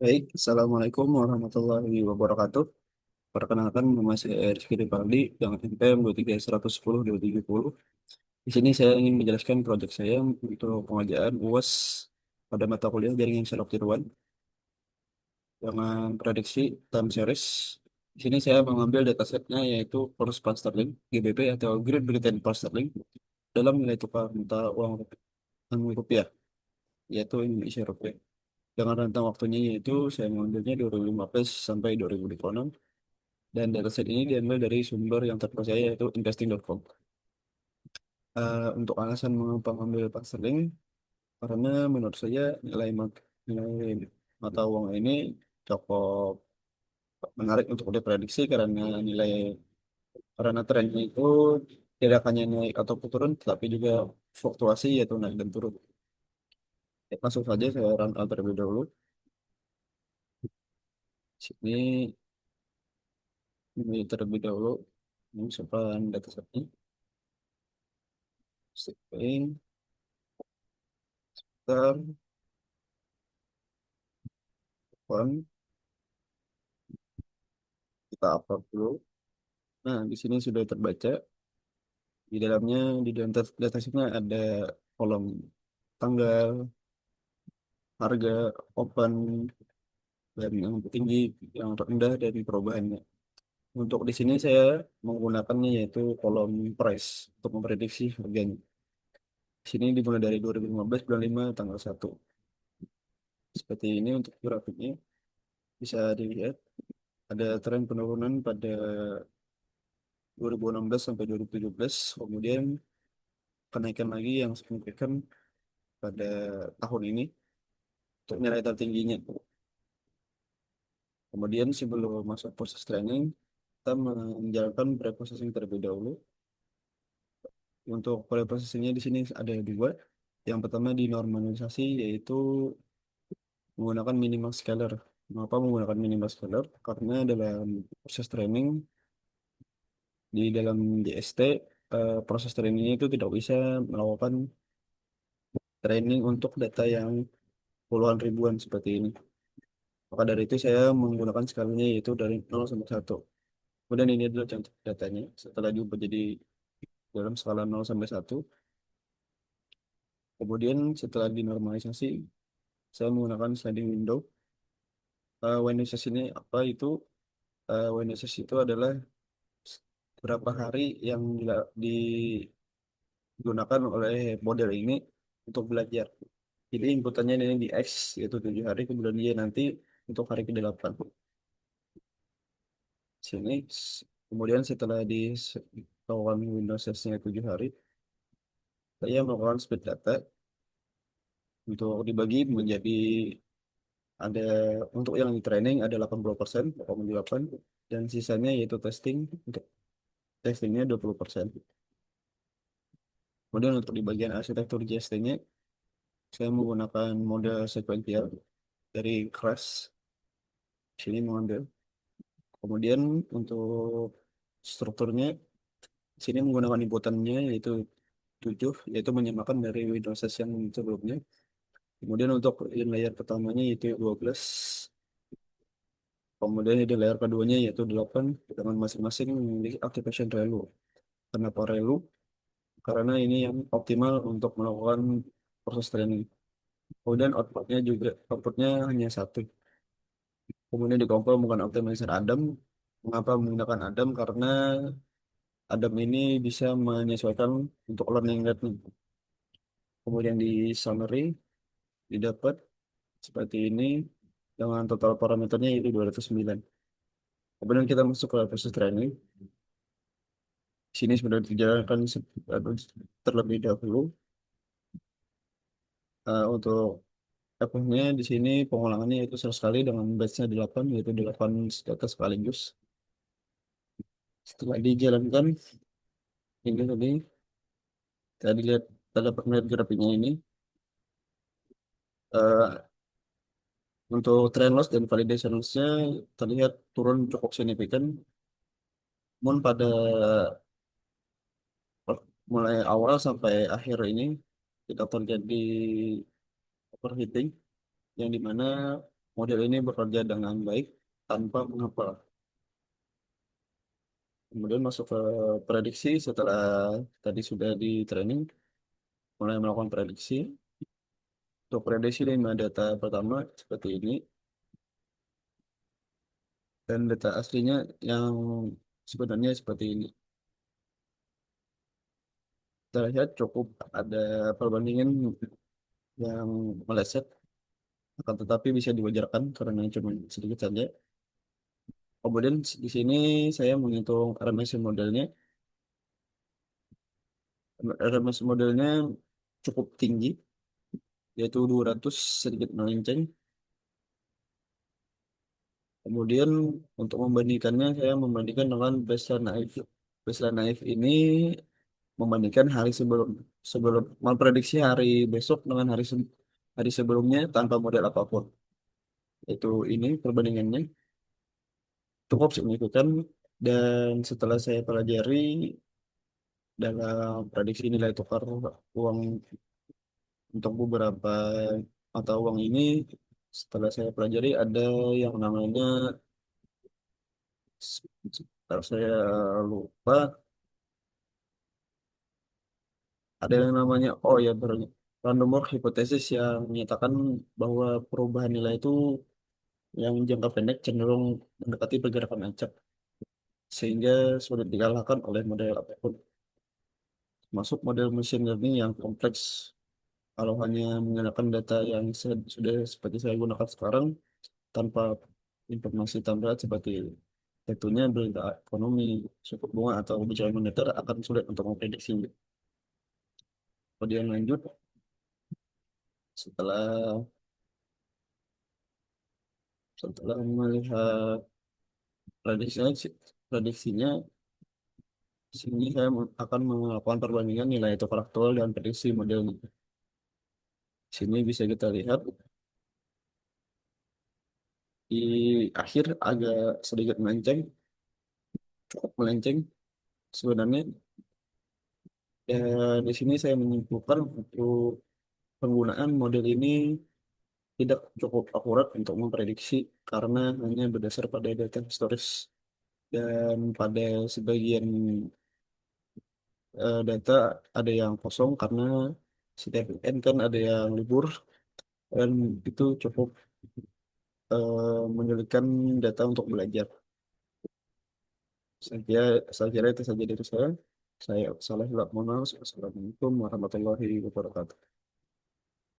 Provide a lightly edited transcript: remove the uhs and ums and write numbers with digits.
Baik, Assalamualaikum warahmatullahi wabarakatuh. Perkenalkan, nama saya Rizky Rivaldi dengan NPM 23110-270. Di sini saya ingin menjelaskan proyek saya untuk pengerjaan UAS pada mata kuliah Jaringan Salok Tiruan dengan prediksi time series. Di sini saya mengambil datasetnya yaitu kurs pound sterling GBP atau Great Britain pound sterling dalam nilai tukar mata uang rupiah, yaitu Indonesia rupiah. Dengan rentang waktunya yaitu saya mengambilnya 2015 sampai 2026. Dan dataset ini diambil dari sumber yang terpercaya yaitu investing.com. Untuk alasan mengapa mengambil pasar link, karena menurut saya nilai mata uang ini cukup menarik untuk diprediksi karena trennya itu tidak hanya naik ataupun turun, tetapi juga fluktuasi yaitu naik dan turun. Ya, langsung saja saya run terlebih dahulu. Sini ini terlebih dahulu ini simpan datasetnya. Shipping, term, font, kita upload dulu. Nah, di sini sudah terbaca. Di dalam datasheetnya ada kolom tanggal, harga, open, dan yang tinggi, yang rendah, dan perubahannya. Untuk di sini saya menggunakannya yaitu kolom price untuk memprediksi harganya. Di sini dimulai dari 2015 bulan 5 tanggal 1. Seperti ini untuk grafiknya bisa dilihat ada tren penurunan pada 2016 sampai 2017, kemudian kenaikan lagi yang signifikan pada tahun ini untuk nilai tertingginya. Kemudian sebelum masuk proses training, kita menjalankan pre-processing terlebih dahulu. Untuk pre-processingnya di sini ada dua. Yang pertama dinormalisasi, yaitu menggunakan minimal scalar. Mengapa menggunakan minimal scalar? Karena dalam proses training, di dalam JST, proses trainingnya itu tidak bisa melakukan training untuk data yang puluhan ribuan seperti ini. Maka dari itu saya menggunakan skalanya yaitu dari 0 sampai 1. Kemudian ini adalah contoh datanya. Setelah diubah jadi dalam skala 0 sampai 1. Kemudian setelah dinormalisasi, saya menggunakan sliding window. WNSS ini apa itu? WNSS itu adalah berapa hari yang digunakan oleh model ini untuk belajar. Jadi inputannya ini di X, yaitu 7 hari, kemudian dia nanti untuk hari ke-8. Sini, kemudian setelah lakukan Windows nya 7 hari, saya melakukan speed data untuk dibagi menjadi ada untuk yang di training ada 80%, 88, dan sisanya yaitu testing. Untuk testingnya 20%. Kemudian untuk di bagian arsitektur JST-nya, saya menggunakan model sekuensial dari Crash. Sini mengambil. Kemudian untuk strukturnya, sini menggunakan inputannya yaitu 7, yaitu menyamakan dari Windows yang sebelumnya. Kemudian untuk in layer pertamanya yaitu 12. Kemudian di layer keduanya yaitu 8 dengan masing-masing memiliki activation relu. Kenapa relu? Karena ini yang optimal untuk melakukan proses training. Kemudian outputnya hanya satu. Kemudian di kompil menggunakan optimizer Adam. Mengapa menggunakan Adam? Karena Adam ini bisa menyesuaikan untuk learning rate-nya. Kemudian di summary didapat seperti ini dengan total parameternya yaitu 209. Kemudian kita masuk ke proses training. Di sini sudah dijalankan terlebih dahulu. Untuk effortnya di sini pengulangannya itu 100 kali dengan batchnya 8, yaitu 8 data sekaligus. Setelah dijalankan, ini tadi tadi lihat kita dapat melihat grafiknya ini. Eh, untuk trend loss dan validation loss-nya terlihat turun cukup signifikan. Namun pada mulai awal sampai akhir ini tidak terjadi overheating, yang dimana model ini bekerja dengan baik tanpa menghafal. Kemudian masuk ke prediksi setelah tadi sudah di training, mulai melakukan prediksi. Untuk prediksi 5 data pertama seperti ini, dan data aslinya yang sebenarnya seperti ini. Kita lihat cukup ada perbandingan yang meleset, akan tetapi bisa diwajarkan karena cuma sedikit saja. Kemudian di sini saya menghitung RMS modelnya. RMS modelnya cukup tinggi, yaitu 200 sedikit melenceng. Kemudian untuk membandingkannya, saya membandingkan dengan baseline naif. Baseline naif ini membandingkan hari sebelum sebelum memprediksi hari besok dengan hari sebelumnya tanpa model apapun. Itu ini perbandingannya cukup signifikan, dan setelah saya pelajari dalam prediksi nilai tukar uang untuk beberapa mata uang ini, setelah saya pelajari ada yang namanya, kalau saya lupa, ada yang namanya, oh ya, random walk hypothesis yang menyatakan bahwa perubahan nilai itu yang jangka pendek cenderung mendekati pergerakan acak, sehingga sulit dikalahkan oleh model apapun. Masuk model machine learning yang kompleks, kalau hanya menggunakan data yang sudah seperti saya gunakan sekarang, tanpa informasi tambahan seperti tentunya berita ekonomi, suku bunga, atau kebijakan moneter, akan sulit untuk memprediksi. Kemudian lanjut, setelah setelah melihat prediksinya, prediksinya sini saya akan melakukan perbandingan nilai tukar aktual dan prediksi modelnya. Sini bisa kita lihat di akhir agak sedikit melenceng, cukup melenceng sebenarnya. Dan di sini saya menyimpulkan untuk penggunaan model ini tidak cukup akurat untuk memprediksi karena hanya berdasar pada data historis, dan pada sebagian data ada yang kosong karena setiap weekend kan ada yang libur, dan itu cukup menyulitkan data untuk belajar. Saya kira itu saja dari saya. Saya salah, mohon maaf. Assalamualaikum warahmatullahi wabarakatuh.